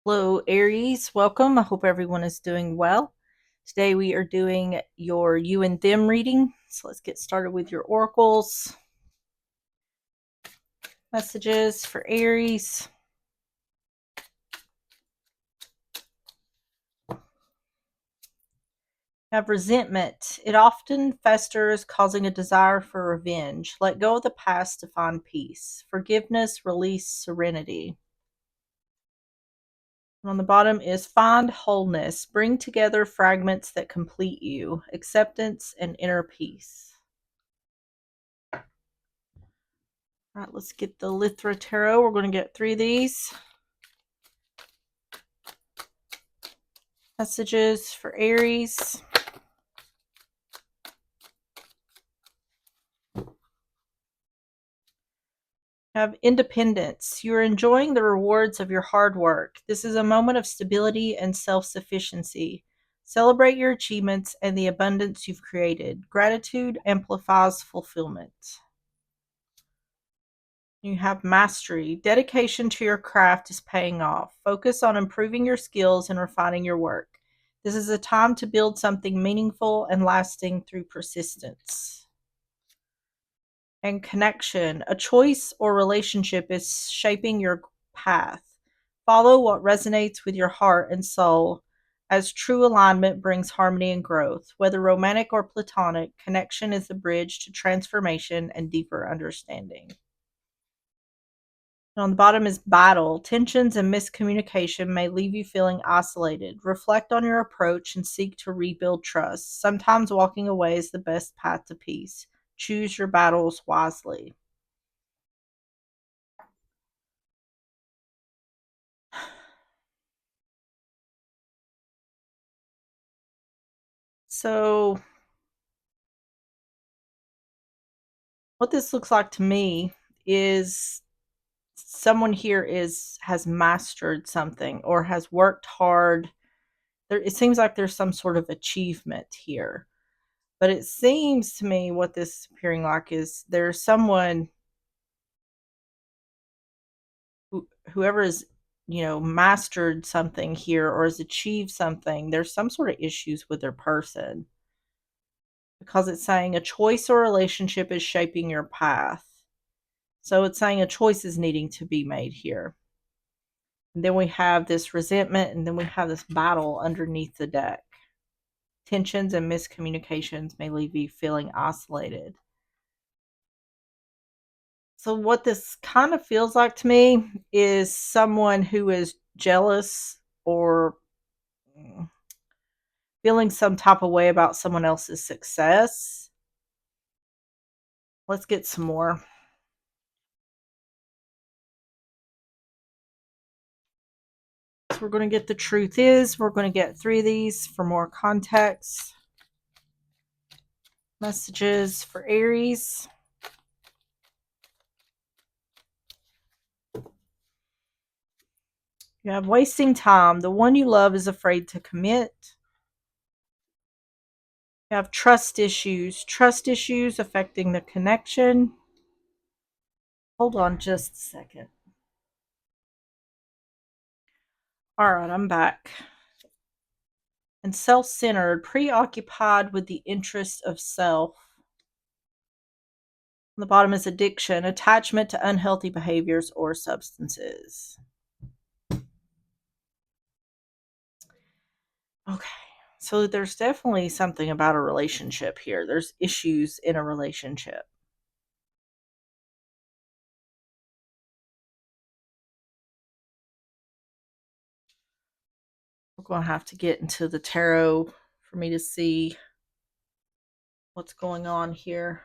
Hello, Aries. Welcome. I hope everyone is doing well. Today we are doing your you and them reading. So let's get started with your oracles. Messages for Aries. Have resentment. It often festers, causing a desire for revenge. Let go of the past to find peace. Forgiveness, release, serenity. And on the bottom is find wholeness. Bring together fragments that complete you. Acceptance and inner peace. All right, let's get the Lithra Tarot. We're going to get 3 of these. Messages for Aries. Have independence. You are enjoying the rewards of your hard work. This is a moment of stability and self-sufficiency. Celebrate your achievements and the abundance you've created. Gratitude amplifies fulfillment. You have mastery. Dedication to your craft is paying off. Focus on improving your skills and refining your work. This is a time to build something meaningful and lasting through persistence. And connection. A choice or relationship is shaping your path. Follow what resonates with your heart and soul, as true alignment brings harmony and growth. Whether romantic or platonic, connection is the bridge to transformation and deeper understanding. And on the bottom is battle. Tensions and miscommunication may leave you feeling isolated. Reflect on your approach and seek to rebuild trust. Sometimes walking away is the best path to peace. Choose your battles wisely. So, what this looks like to me is someone here has mastered something or has worked hard. It seems like there's some sort of achievement here. But it seems to me what this is appearing like is there's someone whoever is mastered something here or has achieved something. There's some sort of issues with their person, because it's saying a choice or relationship is shaping your path. So it's saying a choice is needing to be made here. And then we have this resentment, and then we have this battle underneath the deck. Tensions and miscommunications may leave you feeling isolated. So what this kind of feels like to me is someone who is jealous or feeling some type of way about someone else's success. Let's get some more. So we're going to get the truth is. We're going to get 3 of these for more context. Messages for Aries. You have wasting time. The one you love is afraid to commit. You have trust issues. Trust issues affecting the connection. Hold on just a second. All right, I'm back. And self-centered, preoccupied with the interest of self. On the bottom is addiction, attachment to unhealthy behaviors or substances. Okay, so there's definitely something about a relationship here. There's issues in a relationship. We're going to have to get into the tarot for me to see what's going on here.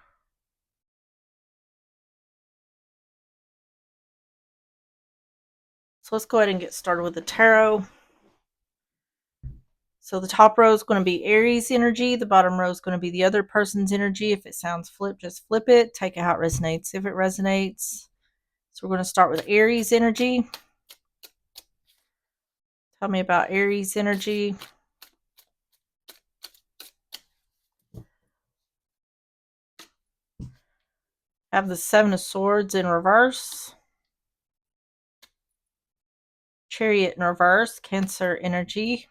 So let's go ahead and get started with the tarot. So the top row is going to be Aries energy. The bottom row is going to be the other person's energy. If it sounds flipped, just flip it. Take it how it resonates. If it resonates. So we're going to start with Aries energy. Tell me about Aries energy. Have the 7 of Swords in reverse. Chariot in reverse, Cancer energy.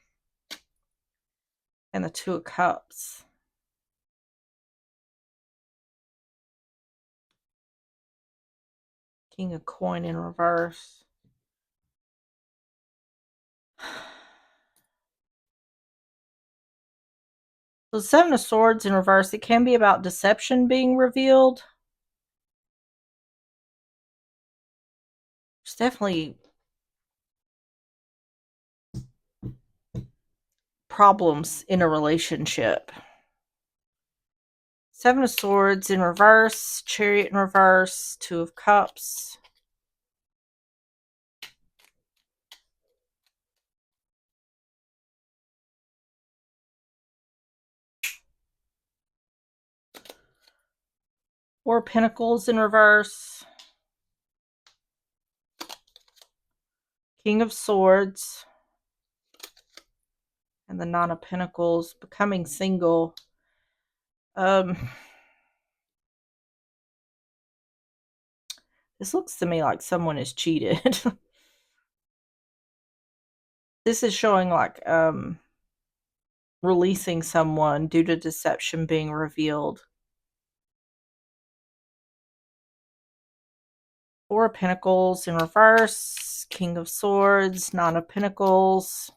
And the Two of Cups. King of Coin in reverse. So Seven of Swords in reverse, it can be about deception being revealed. There's definitely problems in a relationship. Seven of Swords in reverse, Chariot in reverse, Two of Cups. Four of Pentacles in reverse. King of Swords. And the Nine of Pentacles, becoming single. This looks to me like someone is cheated. This is showing like releasing someone due to deception being revealed. Four of Pentacles in reverse, King of Swords, Nine of Pentacles.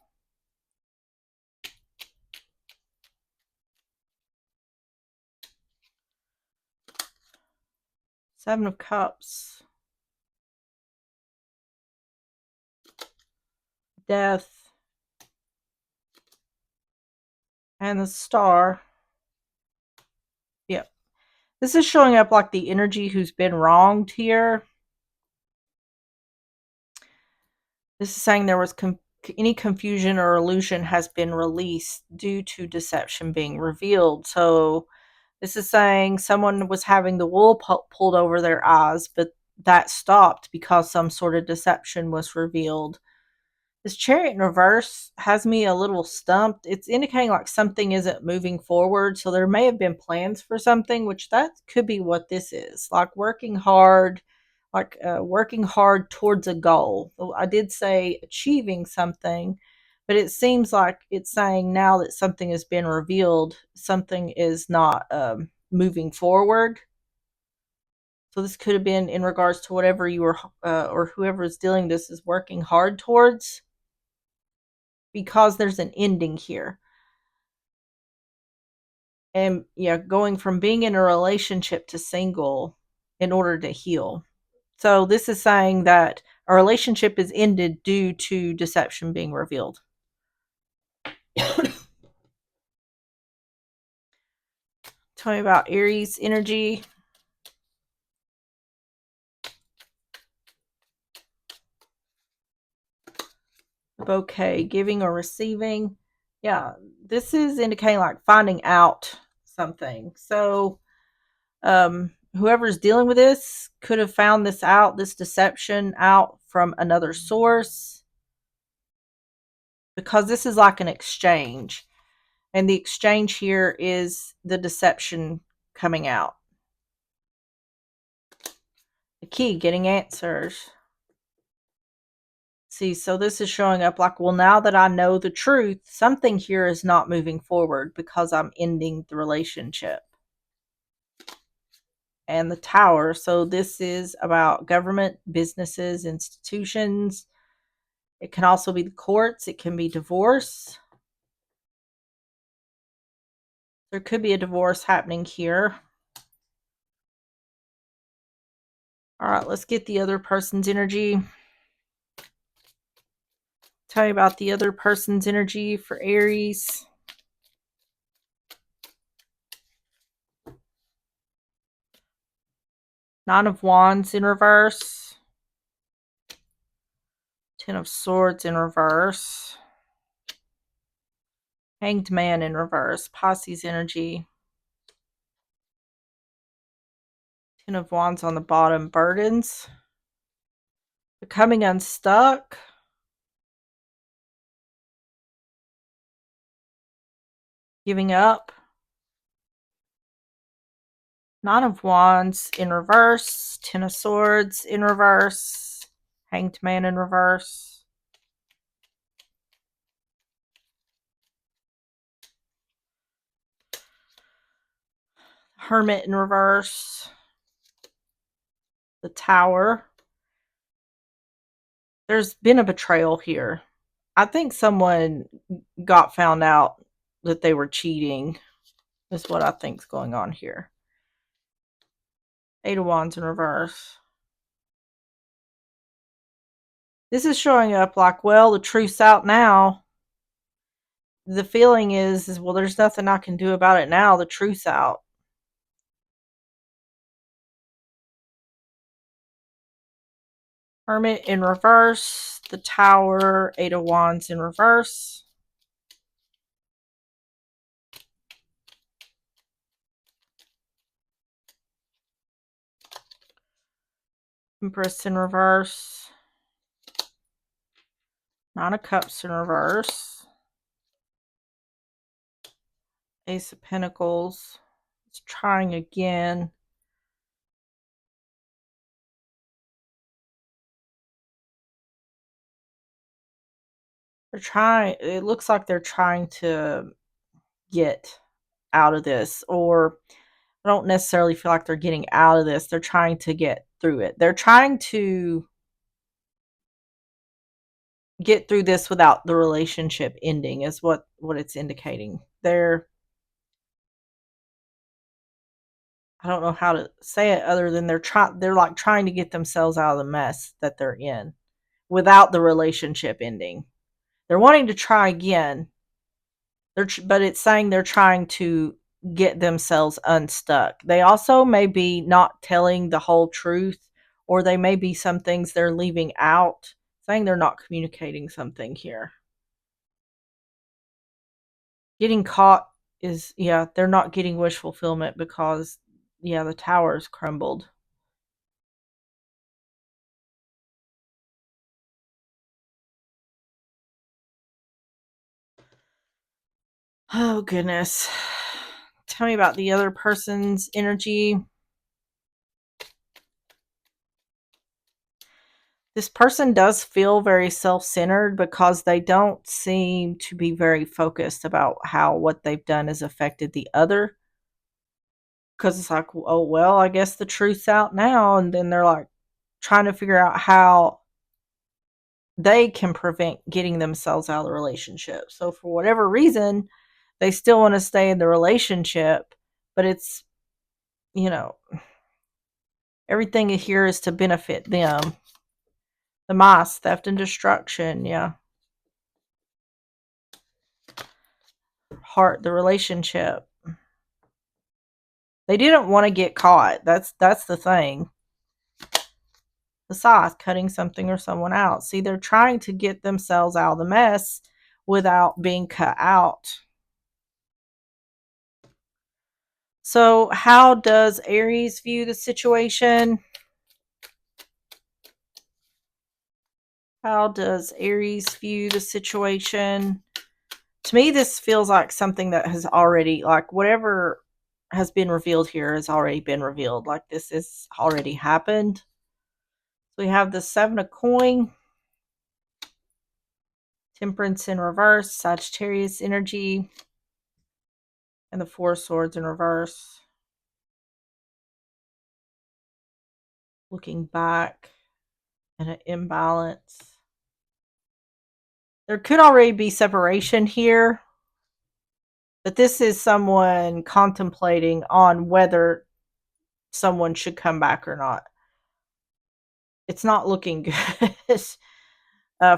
Seven of Cups. Death. And the Star. Yep. This is showing up like the energy who's been wronged here. This is saying there was any confusion or illusion has been released due to deception being revealed. So this is saying someone was having the wool pulled over their eyes, but that stopped because some sort of deception was revealed. This Chariot in reverse has me a little stumped. It's indicating like something isn't moving forward. So there may have been plans for something, which that could be what this is. Like working hard, working hard towards a goal. I did say achieving something, but it seems like it's saying now that something has been revealed, something is not moving forward. So this could have been in regards to whatever you were or whoever is dealing this is working hard towards, because there's an ending here. And yeah, going from being in a relationship to single in order to heal. So this is saying that a relationship is ended due to deception being revealed. Tell me about Aries energy. Bouquet, giving or receiving. Yeah, this is indicating like finding out something. So whoever's dealing with this could have found this out, this deception out from another source, because this is like an exchange. And the exchange here is the deception coming out. The key, getting answers. See, so this is showing up like, well, now that I know the truth, something here is not moving forward because I'm ending the relationship. And the Tower. So this is about government, businesses, institutions. It can also be the courts. It can be divorce. There could be a divorce happening here. All right, let's get the other person's energy. Tell you about the other person's energy for Aries. Nine of Wands in reverse. Ten of Swords in reverse. Hanged Man in reverse. Pisces energy. Ten of Wands on the bottom. Burdens. Becoming unstuck. Giving up. Nine of Wands in reverse. Ten of Swords in reverse. Hanged Man in reverse. Hermit in reverse. The Tower. There's been a betrayal here. I think someone got found out that they were cheating, is what I think's going on here. Eight of Wands in reverse. This is showing up like, well, the truth's out now. The feeling is well, there's nothing I can do about it now. The truth's out. Hermit in reverse. The Tower. Eight of Wands in reverse. Empress in reverse. Nine of Cups in reverse. Ace of Pentacles. It's trying again. It looks like they're trying to get out of this, or I don't necessarily feel like they're getting out of this. They're trying to get through it. They're trying to get through this without the relationship ending is what it's indicating. I don't know how to say it other than they're like trying to get themselves out of the mess that they're in without the relationship ending. They're wanting to try again. But it's saying they're trying to get themselves unstuck. They also may be not telling the whole truth, or they may be some things they're leaving out, saying they're not communicating something here. Getting caught is, yeah, they're not getting wish fulfillment because, yeah, the tower's crumbled. Oh, goodness. Tell me about the other person's energy. This person does feel very self-centered because they don't seem to be very focused about how what they've done has affected the other. Because it's like, oh, well, I guess the truth's out now. And then they're like trying to figure out how they can prevent getting themselves out of the relationship. So for whatever reason, they still want to stay in the relationship, but it's, you know, everything here is to benefit them. The Mice, theft and destruction, yeah. Heart, the relationship. They didn't want to get caught. That's the thing. The Scythe, cutting something or someone out. See, they're trying to get themselves out of the mess without being cut out. So, how does Aries view the situation? How does Aries view the situation? To me, this feels like something that has already, like, whatever has been revealed here has already been revealed. Like, this has already happened. So we have the Seven of Coins, Temperance in reverse, Sagittarius energy, and the Four of Swords in reverse. Looking back and an imbalance. There could already be separation here, but this is someone contemplating on whether someone should come back or not. It's not looking good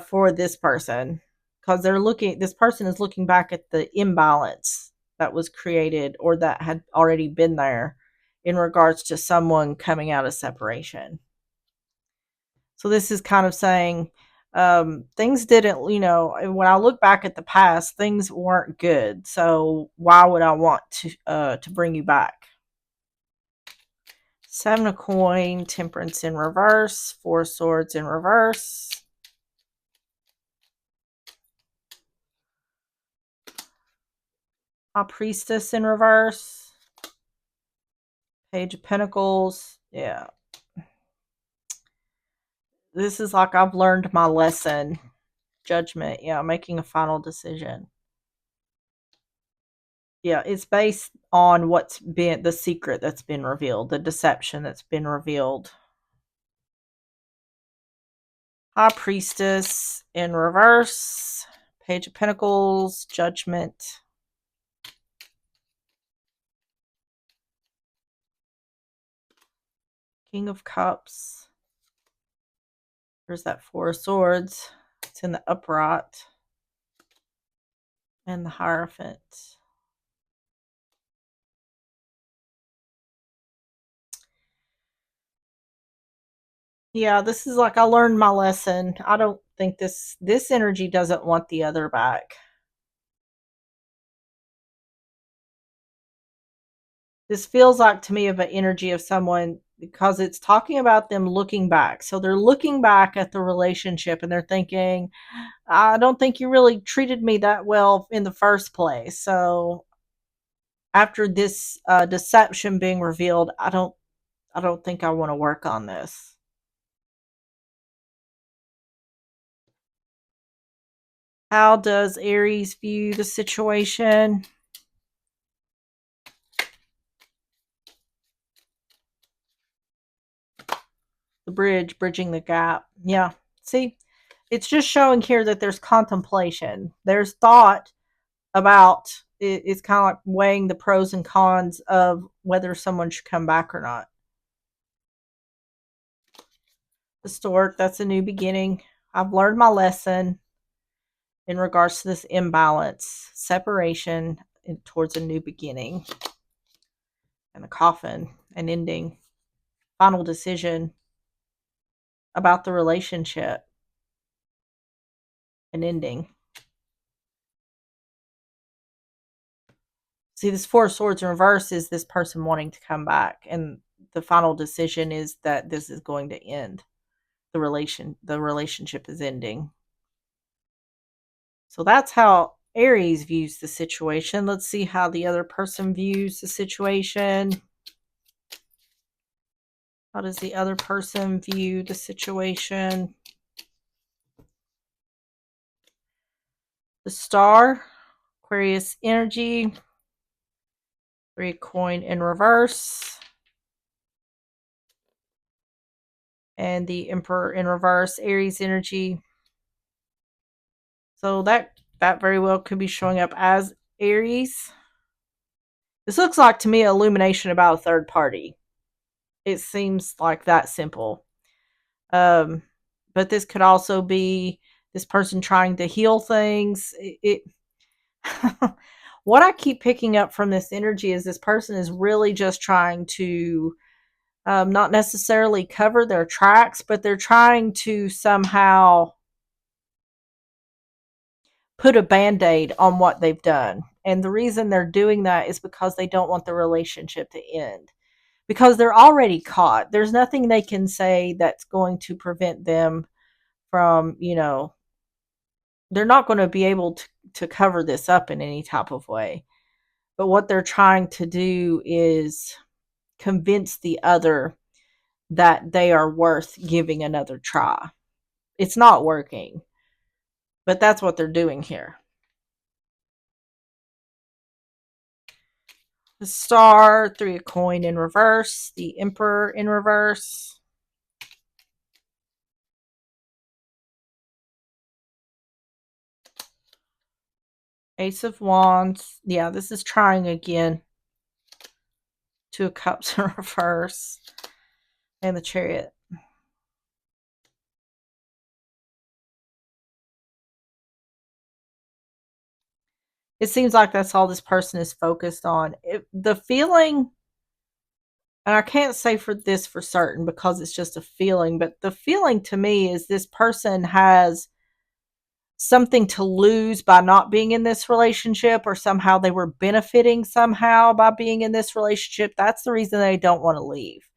for this person because this person is looking back at the imbalance that was created or that had already been there in regards to someone coming out of separation. So this is kind of saying things didn't, when I look back at the past, things weren't good. So why would I want to bring you back? Seven of Coins, Temperance in reverse, Four of Swords in reverse. High Priestess in reverse. Page of Pentacles. Yeah. This is like I've learned my lesson. Judgment. Yeah, making a final decision. Yeah, it's based on what's been the secret that's been revealed, the deception that's been revealed. High Priestess in reverse, Page of Pentacles, Judgment, King of Cups. There's that Four of Swords. It's in the upright. And the Hierophant. Yeah, this is like I learned my lesson. I don't think this energy doesn't want the other back. This feels like to me of an energy of someone because it's talking about them looking back. So they're looking back at the relationship and they're thinking, I don't think you really treated me that well in the first place. So after this deception being revealed, I don't think I want to work on this. How does Aries view the situation? The bridge, bridging the gap. Yeah. See, it's just showing here that there's contemplation. There's thought about it's kind of like weighing the pros and cons of whether someone should come back or not. The stork, that's a new beginning. I've learned my lesson in regards to this imbalance, separation towards a new beginning. And the coffin, an ending, final decision about the relationship, an ending. See, this Four of Swords in reverse is this person wanting to come back, and the final decision is that this is going to end. The relationship is ending. So that's how Aries views the situation. Let's see how the other person views the situation. How does the other person view the situation? The Star, Aquarius energy, Three coin in reverse, and the Emperor in reverse, Aries energy. So that very well could be showing up as Aries. This looks like to me illumination about a third party. It seems like that simple. Um, but this could also be this person trying to heal things. What I keep picking up from this energy is this person is really just trying to not necessarily cover their tracks, but they're trying to somehow put a band-aid on what they've done. And the reason they're doing that is because they don't want the relationship to end. Because they're already caught. There's nothing they can say that's going to prevent them from, they're not going to be able to cover this up in any type of way. But what they're trying to do is convince the other that they are worth giving another try. It's not working, but that's what they're doing here. The Star, Three of coin in reverse, the Emperor in reverse. Ace of Wands. Yeah, this is trying again. Two of Cups in reverse. And the Chariot. It seems like that's all this person is focused on. The feeling, and I can't say for this for certain because it's just a feeling, but the feeling to me is this person has something to lose by not being in this relationship, or somehow they were benefiting somehow by being in this relationship. That's the reason they don't want to leave.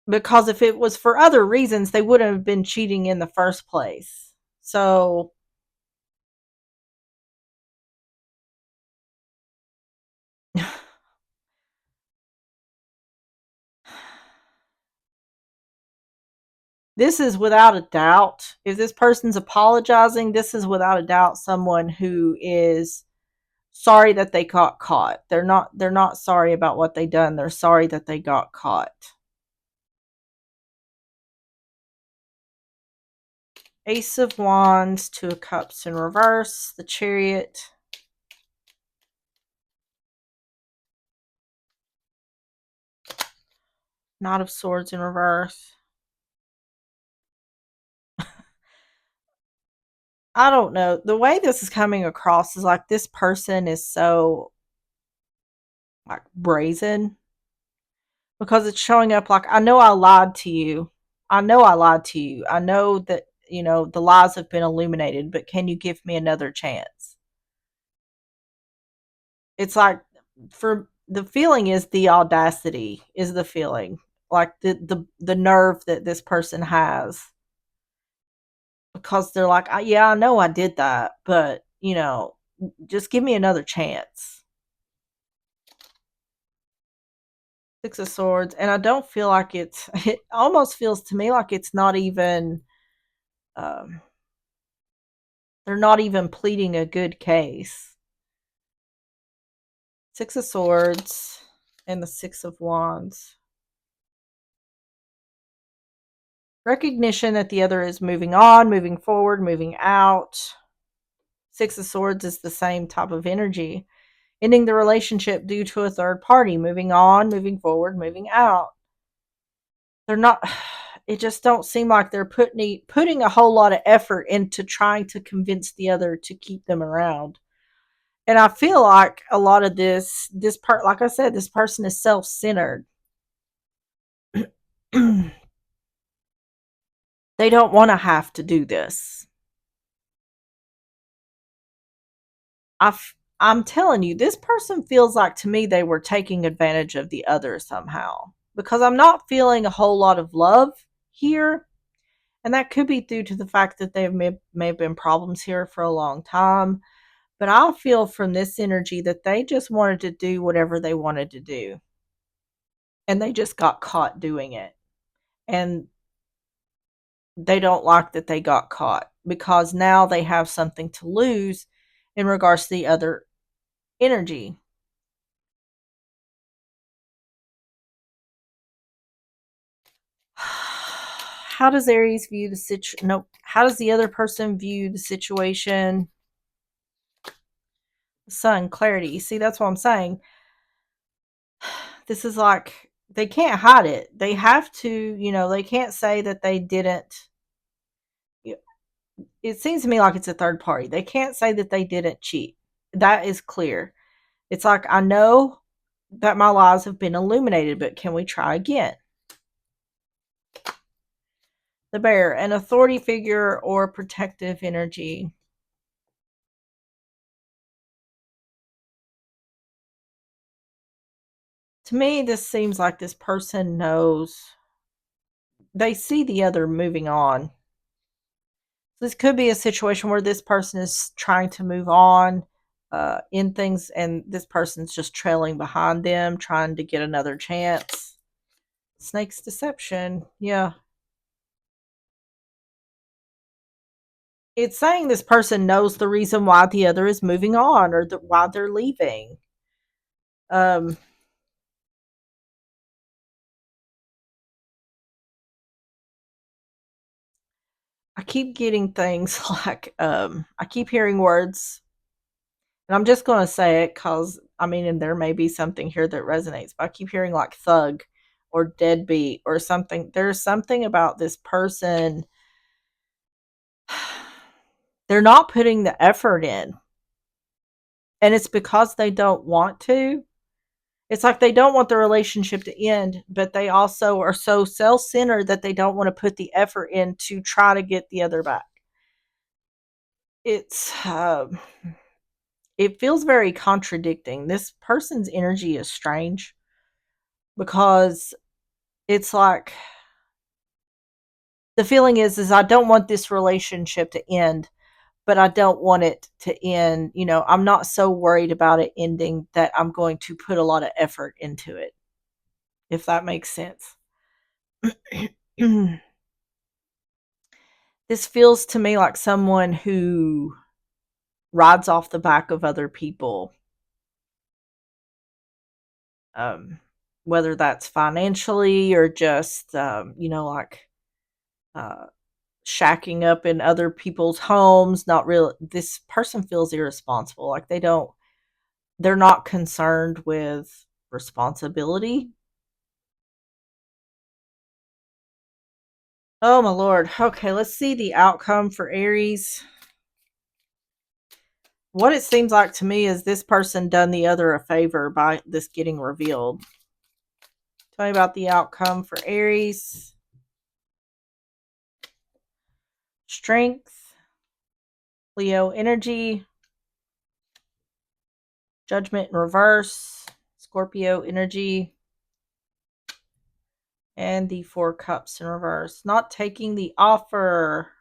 Because if it was for other reasons, they wouldn't have been cheating in the first place. So this is without a doubt, if this person's apologizing, this is without a doubt someone who is sorry that they got caught. They're not sorry about what they done. They're sorry that they got caught. Ace of Wands, Two of Cups in reverse, the Chariot, Knight of Swords in reverse. I don't know. The way this is coming across is like this person is so like brazen because it's showing up like, I know I lied to you. I know I lied to you. I know that, the lies have been illuminated, but can you give me another chance? It's like, for the feeling is the audacity is the feeling. Like the nerve that this person has, because they're like, yeah, I know I did that, but just give me another chance. Six of Swords, and I don't feel like it's. It almost feels to me like it's not even. Um, they're not even pleading a good case. Six of Swords and the Six of Wands. Recognition that the other is moving on, moving forward, moving out. Six of Swords is the same type of energy. Ending the relationship due to a third party, moving on, moving forward, moving out. They're not, it just don't seem like they're putting a whole lot of effort into trying to convince the other to keep them around. And I feel like a lot of this part, like I said, this person is self-centered. They don't want to have to do this. I'm telling you, this person feels like, to me, they were taking advantage of the other somehow, because I'm not feeling a whole lot of love here. And that could be due to the fact that there may have been problems here for a long time. But I feel from this energy that they just wanted to do whatever they wanted to do. And they just got caught doing it. And they don't like that they got caught, because now they have something to lose in regards to the other energy. How does Aries view the situation? Nope. How does the other person view the situation? Sun, clarity. See, that's what I'm saying. This is like, they can't hide it. They have to, they can't say that they didn't. It seems to me like it's a third party. They can't say that they didn't cheat. That is clear. It's like, I know that my lies have been illuminated, but can we try again? The Bear, an authority figure or protective energy. To me, this seems like this person knows. They see the other moving on. This could be a situation where this person is trying to move on in things, and this person's just trailing behind them, trying to get another chance. Snake's deception. Yeah. It's saying this person knows the reason why the other is moving on, or why they're leaving. Um, I keep getting things like, I keep hearing words, and I'm just going to say it because, I mean, and there may be something here that resonates, but I keep hearing like thug or deadbeat or something. There's something about this person. They're not putting the effort in, and it's because they don't want to. It's like they don't want the relationship to end, but they also are so self-centered that they don't want to put the effort in to try to get the other back. It's it feels very contradicting. This person's energy is strange, because it's like, the feeling is I don't want this relationship to end, but I don't want it to end. I'm not so worried about it ending that I'm going to put a lot of effort into it, if that makes sense. This feels to me like someone who rides off the back of other people. um, whether that's financially or just, like uh, shacking up in other people's homes. Not real. This person feels irresponsible. Like they're not concerned with responsibility. Oh my lord. Okay, let's see the outcome for Aries. What it seems like to me is this person done the other a favor by this getting revealed. Tell me about the outcome for Aries. Strength, Leo energy, Judgment in reverse, Scorpio energy, and the Four Cups in reverse. Not taking the offer,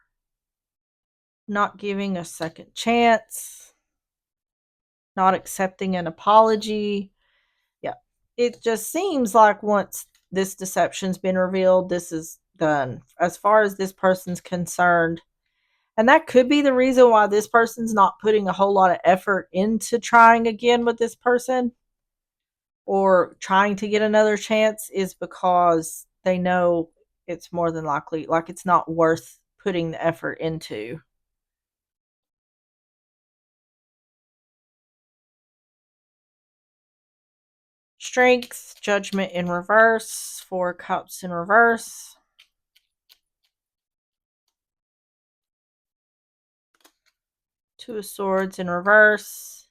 not giving a second chance, not accepting an apology. Yeah. It just seems like once this deception's been revealed, this is done. As far as this person's concerned, and that could be the reason why this person's not putting a whole lot of effort into trying again with this person or trying to get another chance, is because they know it's more than likely, like, it's not worth putting the effort into. Strength, Judgment in reverse, Four Cups in reverse, Two of Swords in reverse,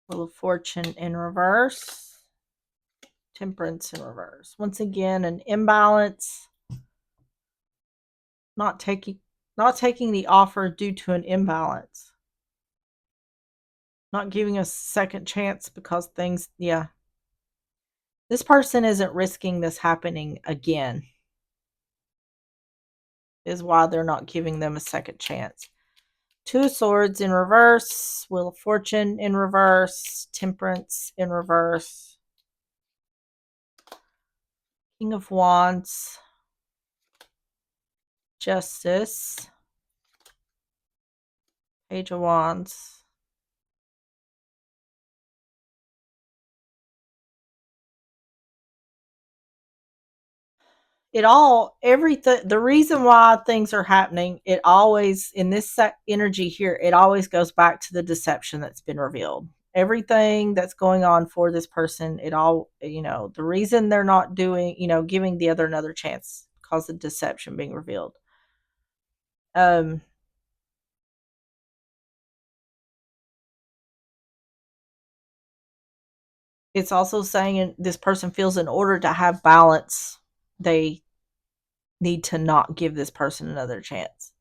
Wheel of Fortune in reverse, Temperance in reverse. Once again, an imbalance. Not taking the offer due to an imbalance. Not giving a second chance because things, yeah. This person isn't risking this happening again, is why they're not giving them a second chance. Two of Swords in reverse, Wheel of Fortune in reverse, Temperance in reverse, King of Wands, Justice, Page of Wands. It all, everything, the reason why things are happening, it always, in this energy here, it always goes back to the deception that's been revealed. Everything that's going on for this person, it all, the reason they're not doing, giving the other another chance, because of deception being revealed. um it's also saying this person feels in order to have balance, they need to not give this person another chance.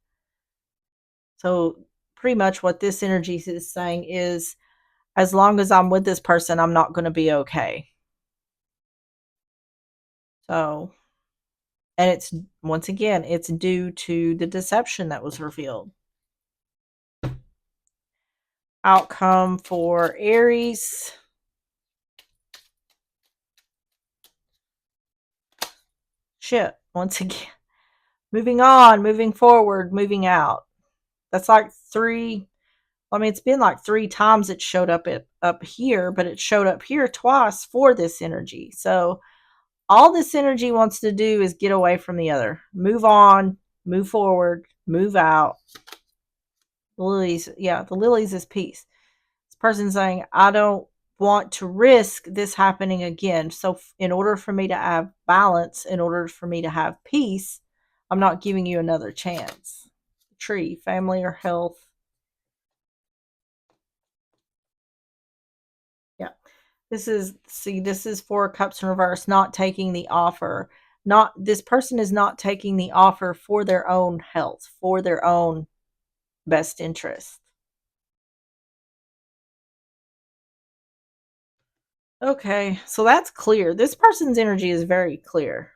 So pretty much what this energy is saying is, as long as I'm with this person, I'm not going to be okay. So, and it's, once again, it's due to the deception that was revealed. Outcome for Aries. Shit. Once again, moving on, moving forward, moving out. That's like three. I mean, it's been like three times it showed up here, but it showed up here twice for this energy. So all this energy wants to do is get away from the other, move on, move forward, move out. The lilies, yeah, the lilies is peace. This person's saying, I don't want to risk this happening again. So in order for me to have balance, in order for me to have peace, I'm not giving you another chance. Tree, family or health. Yeah. This is Four Cups in reverse, not taking the offer. Not, this person is not taking the offer for their own health, for their own best interest. Okay, so that's clear. This person's energy is very clear.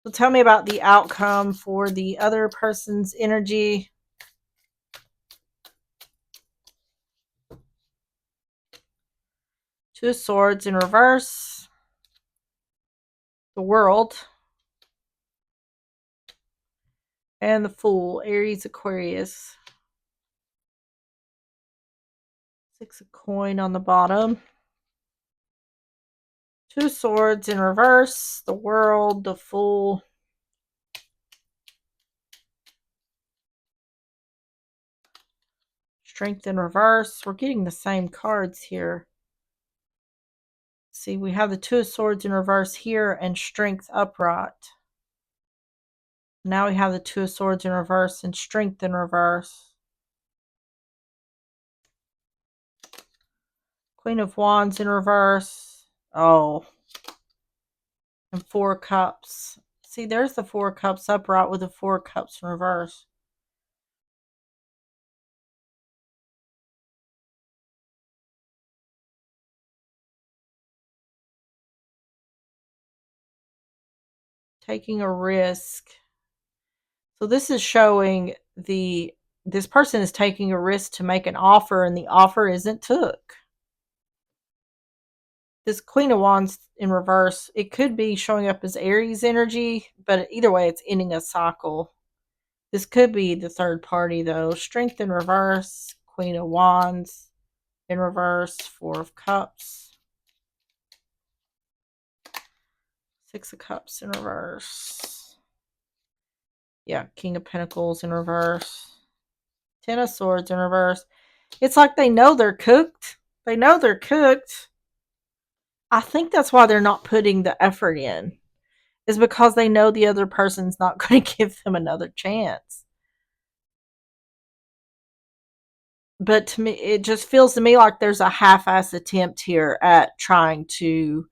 So tell me about the outcome for the other person's energy. Two of Swords in reverse, the World, and the Fool, Aries, Aquarius. Six of Coin on the bottom. Two of Swords in reverse, the World, the Fool. Strength in reverse. We're getting the same cards here. See, we have the Two of Swords in reverse here and Strength upright. Now we have the Two of Swords in reverse and Strength in reverse. Queen of Wands in reverse. Oh. And Four of Cups. See, there's the Four of Cups upright with the Four of Cups in reverse. Taking a risk. So this is showing this person is taking a risk to make an offer and the offer isn't took. This Queen of Wands in reverse, it could be showing up as Aries energy, but either way, it's ending a cycle. This could be the third party, though. Strength in reverse, Queen of Wands in reverse, Four of Cups, Six of Cups in reverse. Yeah, King of Pentacles in reverse, Ten of Swords in reverse. It's like they know they're cooked. They know they're cooked. I think that's why they're not putting the effort in, is because they know the other person's not going to give them another chance. But to me, it just feels to me like there's a half-ass attempt here at trying to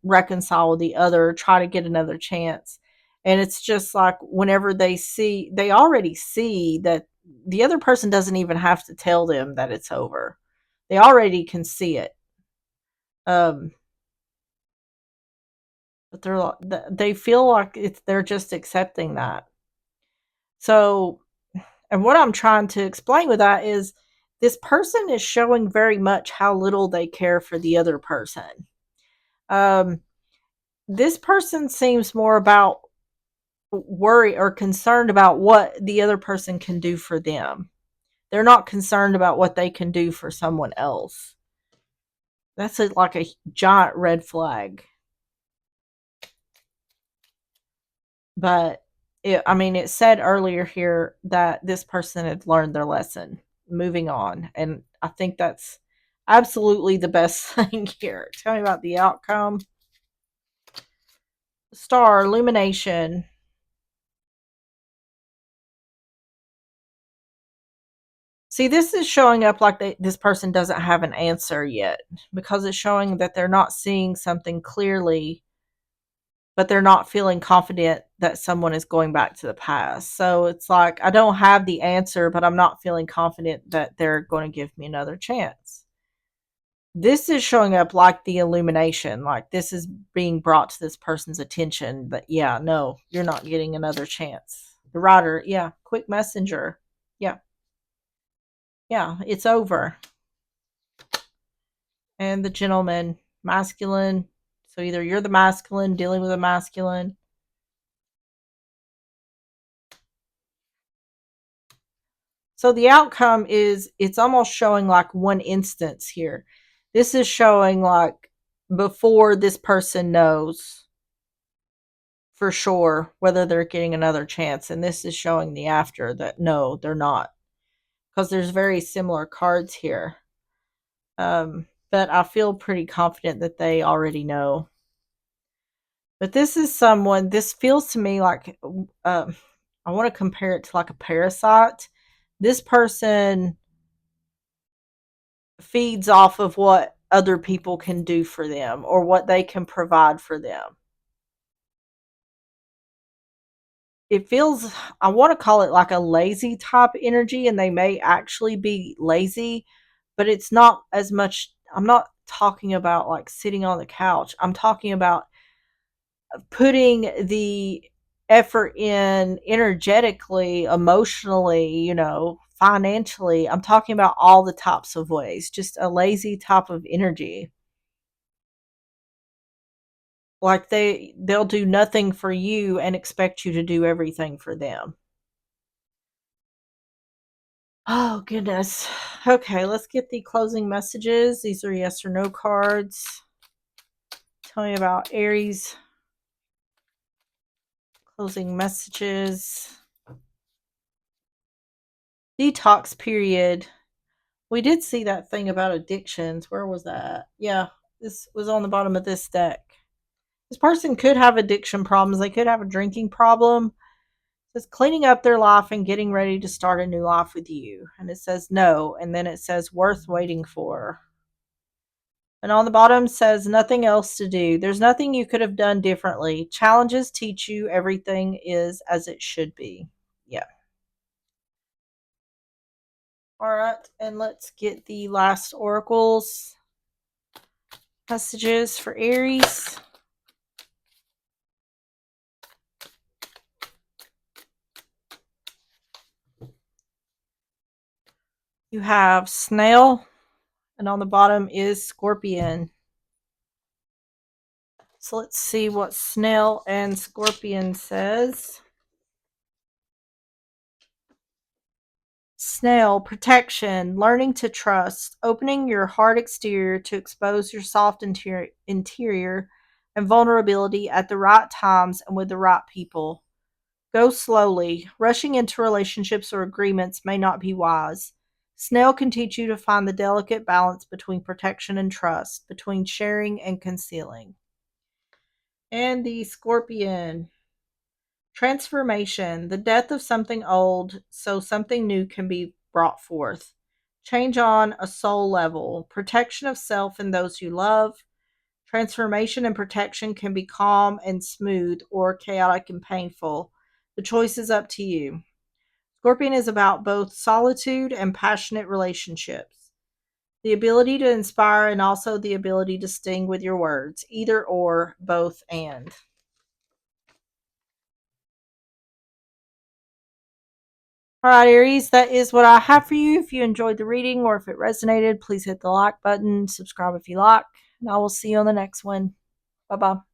reconcile with the other, try to get another chance. And it's just like whenever they already see that the other person doesn't even have to tell them that it's over. They already can see it. Um, but they feel like they're just accepting that. So, and what I'm trying to explain with that is this person is showing very much how little they care for the other person. Um, this person seems more about worry or concerned about what the other person can do for them. They're not concerned about what they can do for someone else. That's like a giant red flag. But it said earlier here that this person had learned their lesson, moving on. And I think that's absolutely the best thing here. Tell me about the outcome. Star, illumination. See, this is showing up like this person doesn't have an answer yet, because it's showing that they're not seeing something clearly, but they're not feeling confident that someone is going back to the past. So it's like, I don't have the answer, but I'm not feeling confident that they're going to give me another chance. This is showing up like the illumination, like this is being brought to this person's attention that, yeah, no, you're not getting another chance. The writer, yeah, quick messenger. Yeah, yeah, it's over. And the gentleman, masculine. So either you're the masculine dealing with a masculine. So the outcome is, it's almost showing like one instance here. This is showing like before this person knows for sure whether they're getting another chance. And this is showing the after, that no, they're not. Because there's very similar cards here. But I feel pretty confident that they already know. But this is someone, this feels to me like, I want to compare it to like a parasite. This person feeds off of what other people can do for them or what they can provide for them. It feels, I want to call it like a lazy type energy, and they may actually be lazy, but it's not as much. I'm not talking about like sitting on the couch. I'm talking about putting the effort in energetically, emotionally, financially. I'm talking about all the types of ways, just a lazy type of energy. Like they'll do nothing for you and expect you to do everything for them. Oh goodness. Okay, let's get the closing messages. These are yes or no cards. Tell me about Aries. Closing messages. Detox period. We did see that thing about addictions. Where was that? Yeah, this was on the bottom of this deck. This person could have addiction problems. They could have a drinking problem. It says cleaning up their life and getting ready to start a new life with you. And it says no. And then it says worth waiting for. And on the bottom says nothing else to do. There's nothing you could have done differently. Challenges teach you everything is as it should be. Yeah. All right. And let's get the last oracles messages for Aries. You have snail, and on the bottom is scorpion. So let's see what snail and scorpion says. Snail, protection, learning to trust, opening your hard exterior to expose your soft interior and vulnerability at the right times and with the right people. Go slowly. Rushing into relationships or agreements may not be wise. Snail can teach you to find the delicate balance between protection and trust, between sharing and concealing. And the scorpion. Transformation, the death of something old so something new can be brought forth. Change on a soul level, protection of self and those you love. Transformation and protection can be calm and smooth or chaotic and painful. The choice is up to you. Scorpion is about both solitude and passionate relationships. The ability to inspire and also the ability to sting with your words, either or, both and. All right, Aries, that is what I have for you. If you enjoyed the reading or if it resonated, please hit the like button, subscribe if you like, and I will see you on the next one. Bye bye.